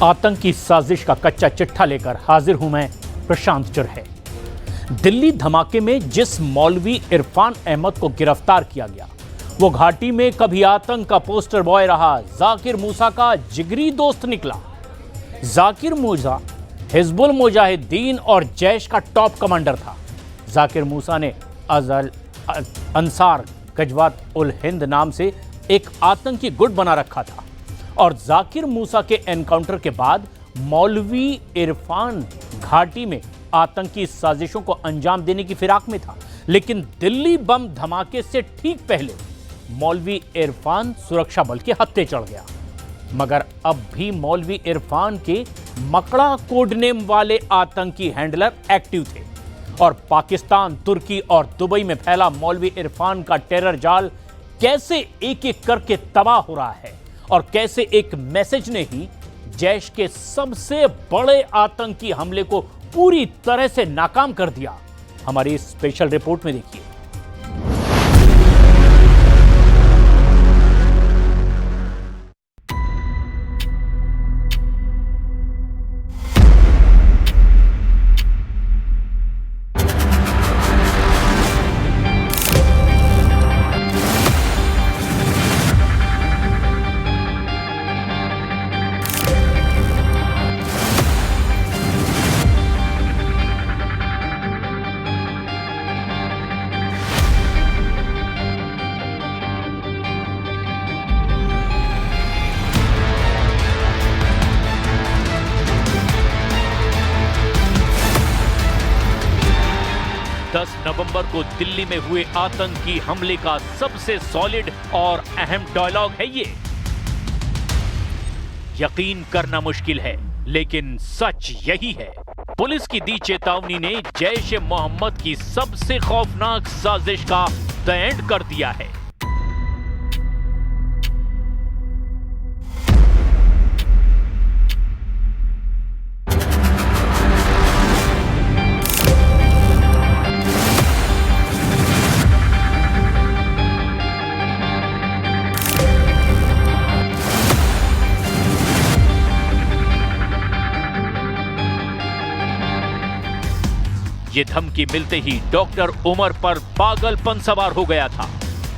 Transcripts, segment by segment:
आतंकी साजिश का कच्चा चिट्ठा लेकर हाजिर हूं मैं, प्रशांत चुरहे। दिल्ली धमाके में जिस मौलवी इरफान अहमद को गिरफ्तार किया गया, वो घाटी में कभी आतंक का पोस्टर बॉय रहा जाकिर मूसा का जिगरी दोस्त निकला। जाकिर मूसा हिजबुल मुजाहिदीन और जैश का टॉप कमांडर था। जाकिर मूसा ने अंसार गजवात उल हिंद नाम से एक आतंकी गुट बना रखा था और जाकिर मूसा के एनकाउंटर के बाद मौलवी इरफान घाटी में आतंकी साजिशों को अंजाम देने की फिराक में था। लेकिन दिल्ली बम धमाके से ठीक पहले मौलवी इरफान सुरक्षा बल के हत्थे चढ़ गया। मगर अब भी मौलवी इरफान के मकड़ा कोडनेम वाले आतंकी हैंडलर एक्टिव थे और पाकिस्तान, तुर्की और दुबई में फैला मौलवी इरफान का टेरर जाल कैसे एक एक करके तबाह हो रहा है और कैसे एक मैसेज ने ही जैश के सबसे बड़े आतंकी हमले को पूरी तरह से नाकाम कर दिया, हमारी स्पेशल रिपोर्ट में देखिए। 10 नवंबर को दिल्ली में हुए आतंकी हमले का सबसे सॉलिड और अहम डायलॉग है ये। यकीन करना मुश्किल है, लेकिन सच यही है। पुलिस की दी चेतावनी ने जैश ए मोहम्मद की सबसे खौफनाक साजिश का द एंड कर दिया है। ये धमकी मिलते ही डॉक्टर उमर पर पागलपन सवार हो गया था।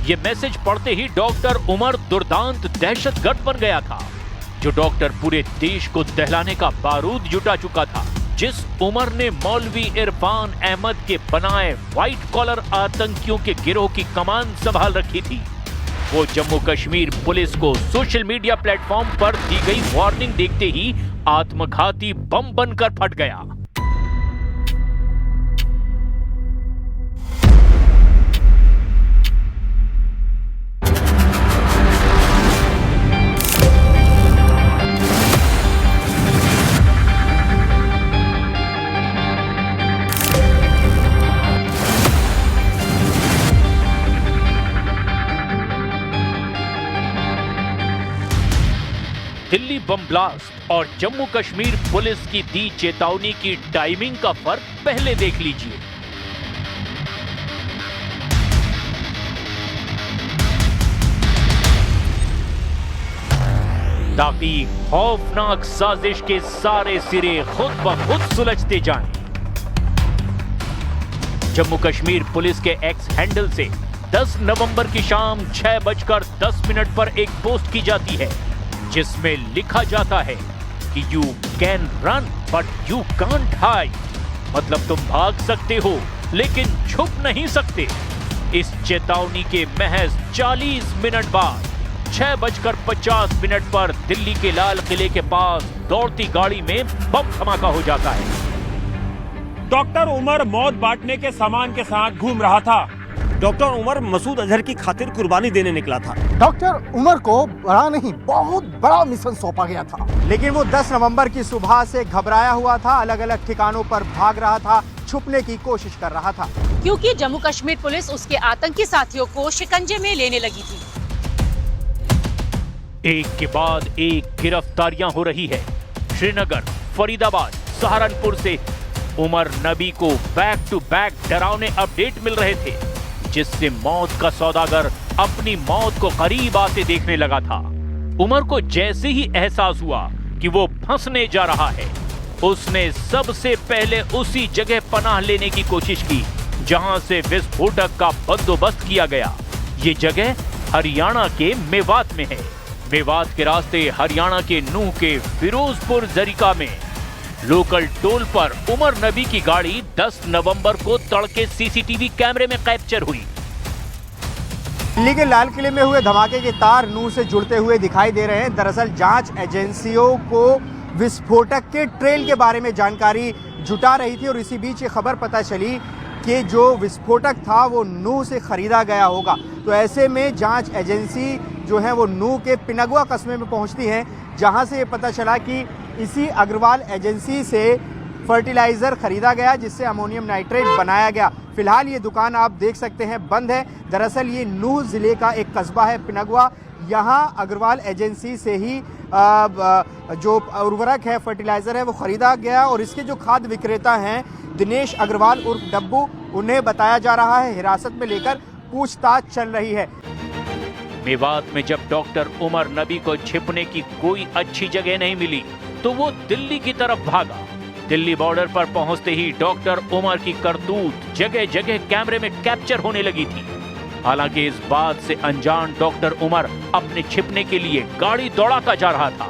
ये मैसेज पढ़ते ही डॉक्टर उमर दुर्दांत दहशतगर्द बन गया था। जो डॉक्टर पूरे देश को दहलाने का बारूद जुटा चुका था। जिस उमर ने मौलवी इरफान अहमद के बनाए व्हाइट कॉलर आतंकियों के गिरोह की कमान संभाल रखी थी, वो जम्मू कश्मीर पुलिस को सोशल मीडिया प्लेटफॉर्म पर दी गई वार्निंग देखते ही आत्मघाती बम बनकर फट गया। दिल्ली बम ब्लास्ट और जम्मू कश्मीर पुलिस की दी चेतावनी की टाइमिंग का फर्क पहले देख लीजिए। ताकि खौफनाक साजिश के सारे सिरे खुद ब खुद सुलझते जाएं। जम्मू कश्मीर पुलिस के एक्स हैंडल से 10 नवंबर की शाम 6:10 पर एक पोस्ट की जाती है, जिसमें लिखा जाता है कि you can run but you can't hide, मतलब तुम भाग सकते हो लेकिन छुप नहीं सकते। इस चेतावनी के महज 40 मिनट बाद 6:50 पर दिल्ली के लाल किले के पास दौड़ती गाड़ी में बम धमाका हो जाता है। डॉक्टर उमर मौत बांटने के सामान के साथ घूम रहा था। डॉक्टर उमर मसूद अजहर की खातिर कुर्बानी देने निकला था। डॉक्टर उमर को बड़ा नहीं, बहुत बड़ा मिशन सौंपा गया था, लेकिन वो 10 नवंबर की सुबह से घबराया हुआ था, अलग अलग ठिकानों पर भाग रहा था, छुपने की कोशिश कर रहा था, क्योंकि जम्मू कश्मीर पुलिस उसके आतंकी साथियों को शिकंजे में लेने लगी थी। एक के बाद एक गिरफ्तारियां हो रही है। श्रीनगर, फरीदाबाद, सहारनपुर से उमर नबी को बैक टू बैक डरावने अपडेट मिल रहे थे, जिससे मौत का सौदागर अपनी मौत को करीब आते देखने लगा था। उमर को जैसे ही एहसास हुआ कि वो फंसने जा रहा है। उसने सबसे पहले उसी जगह पनाह लेने की कोशिश की जहां से विस्फोटक का बंदोबस्त किया गया। ये जगह हरियाणा के मेवात में है। मेवात के रास्ते हरियाणा के नूह के फिरोजपुर जरीका में लोकल टोल पर उमर नबी की गाड़ी 10 नवंबर को तड़के सीसीटीवी कैमरे में कैप्चर हुई। दिल्ली के लाल किले में हुए धमाके के तार नूह से जुड़ते हुए दिखाई दे रहे हैं। दरअसल जांच एजेंसियों को विस्फोटक के ट्रेल के बारे में जानकारी जुटा रही थी और इसी बीच ये खबर पता चली कि जो विस्फोटक था वो नूह से खरीदा गया होगा। तो ऐसे में जांच एजेंसी जो है वो नूह के पिनगुआ कस्बे में पहुंचती है, जहां से ये पता चला कि इसी अग्रवाल एजेंसी से फर्टिलाइजर खरीदा गया जिससे अमोनियम नाइट्रेट बनाया गया। फिलहाल ये दुकान आप देख सकते हैं बंद है। दरअसल ये नूह जिले का एक कस्बा है पिनगुआ। यहाँ अग्रवाल एजेंसी से ही जो उर्वरक है, फर्टिलाइजर है, वो खरीदा गया और इसके जो खाद विक्रेता हैं दिनेश अग्रवाल उर्फ डब्बू, उन्हें बताया जा रहा है हिरासत में लेकर पूछताछ चल रही है। मेवात में जब डॉक्टर उमर नबी को छिपने की कोई अच्छी जगह नहीं मिली तो वो दिल्ली की तरफ भागा। दिल्ली बॉर्डर पर पहुंचते ही डॉक्टर उमर की करतूत जगह जगह कैमरे में कैप्चर होने लगी थी। हालांकि इस बात से अनजान डॉक्टर उमर अपने छिपने के लिए गाड़ी दौड़ाता जा रहा था।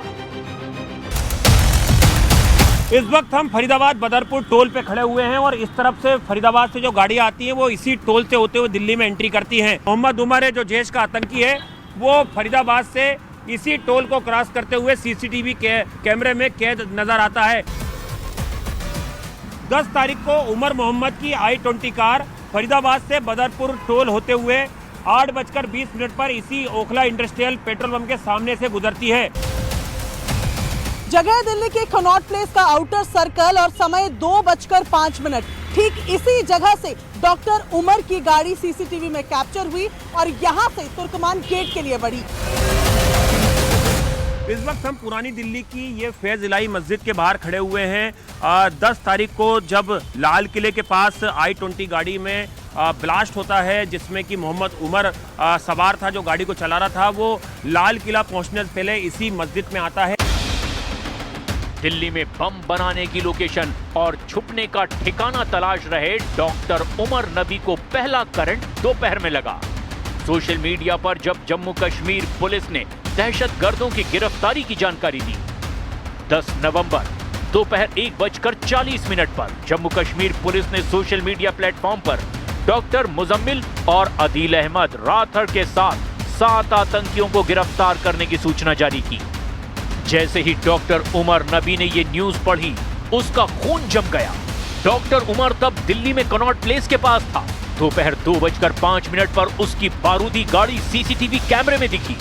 इस वक्त हम फरीदाबाद बदरपुर टोल पे खड़े हुए हैं और इस तरफ से फरीदाबाद से जो गाड़ियां आती हैं वो इसी टोल से होते हुए दिल्ली में एंट्री करती हैं। मोहम्मद उमर है जो जैश का आतंकी है, वो फरीदाबाद से इसी टोल को क्रॉस करते हुए सीसीटीवी कैमरे में कैद नजर आता है। 10 तारीख को उमर मोहम्मद की I-20 कार फरीदाबाद से बदरपुर टोल होते हुए 8:20 पर इसी ओखला इंडस्ट्रियल पेट्रोल पंप के सामने से गुजरती है। जगह दिल्ली के कनॉट प्लेस का आउटर सर्कल और समय 2:05। ठीक इसी जगह से डॉक्टर उमर की गाड़ी सीसीटीवी में कैप्चर हुई और यहां से तुर्कमान गेट के लिए बढ़ी। इस वक्त हम पुरानी दिल्ली की ये फैज इलाही मस्जिद के बाहर खड़े हुए हैं। 10 तारीख को जब लाल किले के पास I-20 गाड़ी में ब्लास्ट होता है जिसमें कि मोहम्मद उमर सवार था, जो गाड़ी को चला रहा था, वो लाल किला पहुंचने से पहले इसी मस्जिद में आता है। दिल्ली में बम बनाने की लोकेशन और छुपने का ठिकाना तलाश रहे डॉक्टर उमर नबी को पहला करंट दोपहर में लगा। सोशल मीडिया पर जब जम्मू कश्मीर पुलिस ने दहशतगर्दों की गिरफ्तारी की जानकारी दी, 10 नवंबर दोपहर 1:40 पर जम्मू कश्मीर पुलिस ने सोशल मीडिया प्लेटफॉर्म पर डॉक्टर मुजम्मिल और अदील अहमद राथर के साथ 7 आतंकियों को गिरफ्तार करने की सूचना जारी की। जैसे ही डॉक्टर उमर नबी ने ये न्यूज पढ़ी, उसका खून जम गया। डॉक्टर उमर तब दिल्ली में कनॉट प्लेस के पास था। दोपहर 2:05 पर उसकी बारूदी गाड़ी सीसीटीवी कैमरे में दिखी।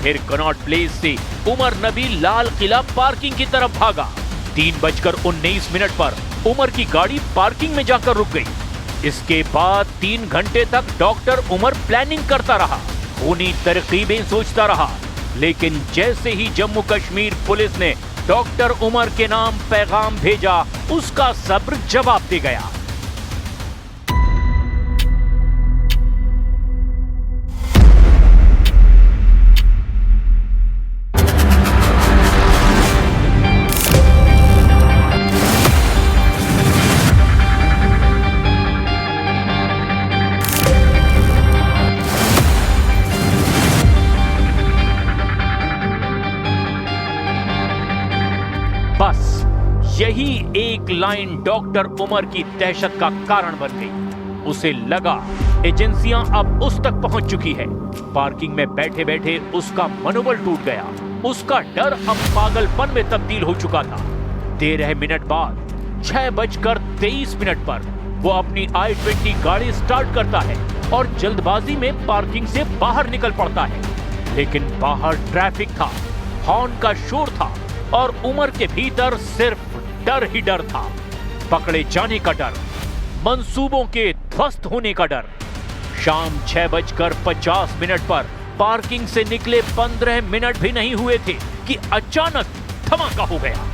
फिर कनॉट प्लेस से उमर नबी लाल किला पार्किंग की तरफ भागा। 3:19 पर उमर की गाड़ी पार्किंग में जाकर रुक गई। इसके बाद 3 घंटे तक डॉक्टर उमर प्लानिंग करता रहा, खूनी तरकीबें सोचता रहा। लेकिन जैसे ही जम्मू कश्मीर पुलिस ने डॉक्टर उमर के नाम पैगाम भेजा, उसका सब्र जवाब दे गया। बस यही एक लाइन डॉक्टर उमर की दहशत का कारण बन गई। उसे लगा एजेंसियां अब उस तक पहुंच चुकी है। पार्किंग में बैठे बैठे उसका मनोबल टूट गया। उसका डर अब पागलपन में तब्दील हो चुका था। 13 मिनट बाद 6:23 पर वो अपनी I-20 गाड़ी स्टार्ट करता है और जल्दबाजी में पार्किंग से बाहर निकल पड़ता है। लेकिन बाहर ट्रैफिक था, हॉर्न का शोर था और उमर के भीतर सिर्फ डर ही डर था। पकड़े जाने का डर, मंसूबों के ध्वस्त होने का डर। शाम 6:50 पर पार्किंग से निकले 15 मिनट भी नहीं हुए थे कि अचानक धमाका हो गया।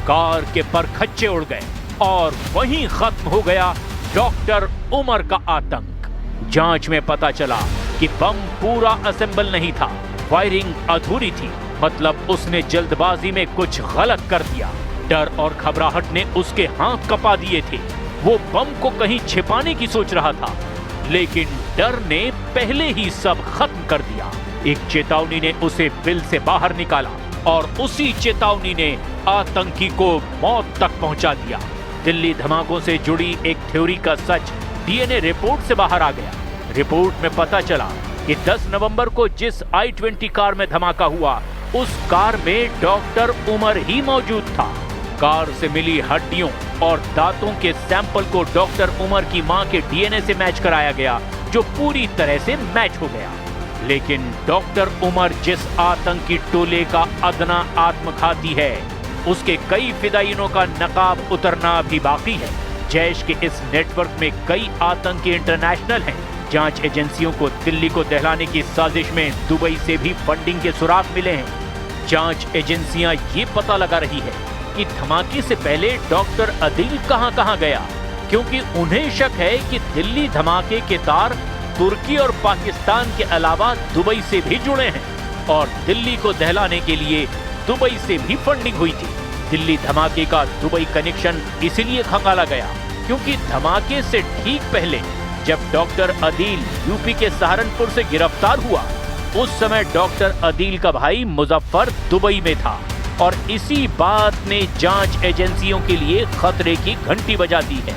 कार के परखच्चे उड़ गए और वहीं खत्म हो गया डॉक्टर उमर का आतंक। जांच में पता चला कि बम पूरा असेंबल नहीं था, फायरिंग अधूरी थी। मतलब उसने जल्दबाजी में कुछ गलत कर दिया। डर और घबराहट ने उसके हाथ कपा दिए थे। वो बम को कहीं छिपाने की सोच रहा था, लेकिन डर ने पहले ही सब खत्म कर दिया। एक चेतावनी ने उसे बिल से बाहर निकाला और उसी चेतावनी ने आतंकी को मौत तक पहुंचा दिया। दिल्ली धमाकों से जुड़ी एक थ्योरी का सच डीएनए रिपोर्ट से बाहर आ गया। रिपोर्ट में पता चला कि 10 नवंबर को जिस I-20 कार में धमाका हुआ, उस कार में डॉक्टर उमर ही मौजूद था। कार से मिली हड्डियों और दांतों के सैंपल को डॉक्टर उमर की मां के डीएनए से मैच कराया गया, जो पूरी तरह से मैच हो गया। लेकिन डॉक्टर उमर जिस आतंकी टोले का अदना आत्मघाती है, उसके कई फिदायिनों का नकाब उतरना भी बाकी है। जैश के इस नेटवर्क में कई आतंकी इंटरनेशनल हैं। जांच एजेंसियों को दिल्ली को दहलाने की साजिश में दुबई से भी फंडिंग के सुराग मिले हैं। जांच एजेंसियां ये पता लगा रही है कि धमाके से पहले डॉक्टर अदील कहां गया, क्योंकि उन्हें शक है कि दिल्ली धमाके के तार तुर्की और पाकिस्तान के अलावा दुबई से भी जुड़े हैं और दिल्ली को दहलाने के लिए दुबई से भी फंडिंग हुई थी। दिल्ली धमाके का दुबई कनेक्शन इसीलिए खंगाला गया क्योंकि धमाके से ठीक पहले जब डॉक्टर अदील यूपी के सहारनपुर से गिरफ्तार हुआ, उस समय डॉक्टर अदील का भाई मुजफ्फर दुबई में था और इसी बात ने जांच एजेंसियों के लिए खतरे की घंटी बजा दी है।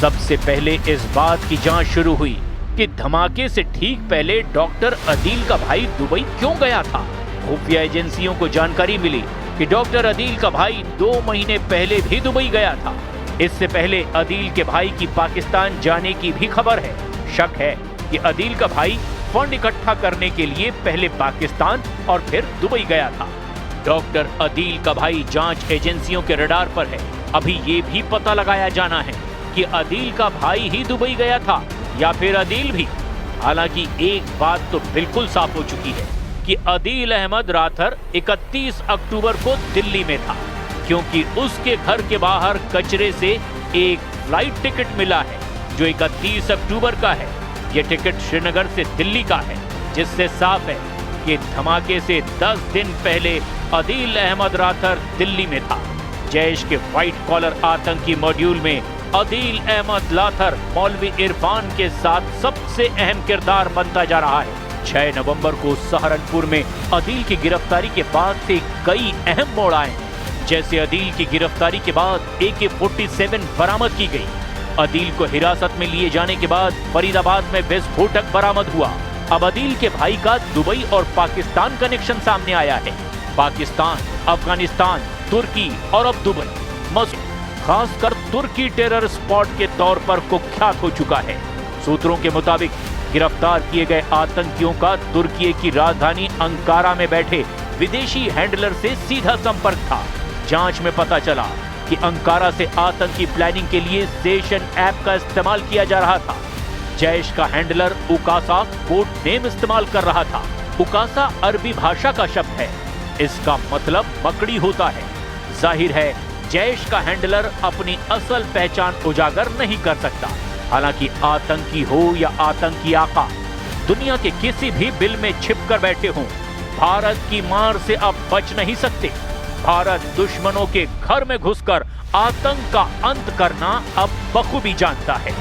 सबसे पहले इस बात की जांच शुरू हुई कि धमाके से ठीक पहले डॉक्टर अदील का भाई दुबई क्यों गया था। खुफिया एजेंसियों को जानकारी मिली कि डॉक्टर अदील का भाई 2 महीने पहले भी दुबई गया था। इससे पहले अदील के भाई की पाकिस्तान जाने की भी खबर है। शक है कि अदील का भाई फंड इकट्ठा करने के लिए पहले पाकिस्तान और फिर दुबई गया था। डॉक्टर अदील का भाई जांच एजेंसियों के रडार पर है। अभी ये भी पता लगाया जाना है कि अदील का भाई ही दुबई गया था या फिर अदील भी। हालांकि एक बात तो बिल्कुल साफ हो चुकी है कि अदील अहमद राथर 31 अक्टूबर को दिल्ली में था, क्योंकि उसके घर के बाहर कचरे से एक फ्लाइट टिकट मिला है जो 31 अक्टूबर का है। यह टिकट श्रीनगर से दिल्ली का है, जिससे साफ है कि धमाके से 10 दिन पहले अदील अहमद राथर दिल्ली में था। जैश के व्हाइट कॉलर आतंकी मॉड्यूल में अदील अहमद राथर मौलवी इरफान के साथ सबसे अहम किरदार बनता जा रहा है। 6 नवंबर को सहारनपुर में अदील की गिरफ्तारी के बाद से कई अहम मोड़ आए हैं। जैसे अदील की गिरफ्तारी के बाद AK-47 बरामद की गई। अदील को हिरासत में लिए जाने के बाद फरीदाबाद में विस्फोटक बरामद हुआ। अब अदील के भाई का दुबई और पाकिस्तान कनेक्शन सामने आया है। पाकिस्तान, अफगानिस्तान, तुर्की और अब दुबई मसूद खासकर तुर्की टेरर स्पॉट के तौर पर कुख्यात हो चुका है। सूत्रों के मुताबिक गिरफ्तार किए गए आतंकियों का तुर्की की राजधानी अंकारा में बैठे विदेशी हैंडलर से सीधा संपर्क था। जांच में पता चला कि अंकारा से आतंकी प्लानिंग के लिए सेशन ऐप का इस्तेमाल किया जा रहा था। जैश का हैंडलर उकासा कोड नेम इस्तेमाल कर रहा था। उकासा अरबी भाषा का शब्द है। इसका मतलब मकड़ी होता है। जाहिर है जैश का हैंडलर अपनी असल पहचान उजागर नहीं कर सकता। हालांकि आतंकी हो या आतंकी आका, दुनिया के किसी भी बिल में छिपकर बैठे हों, भारत की मार से अब बच नहीं सकते। भारत दुश्मनों के घर में घुसकर आतंक का अंत करना अब बखूबी जानता है।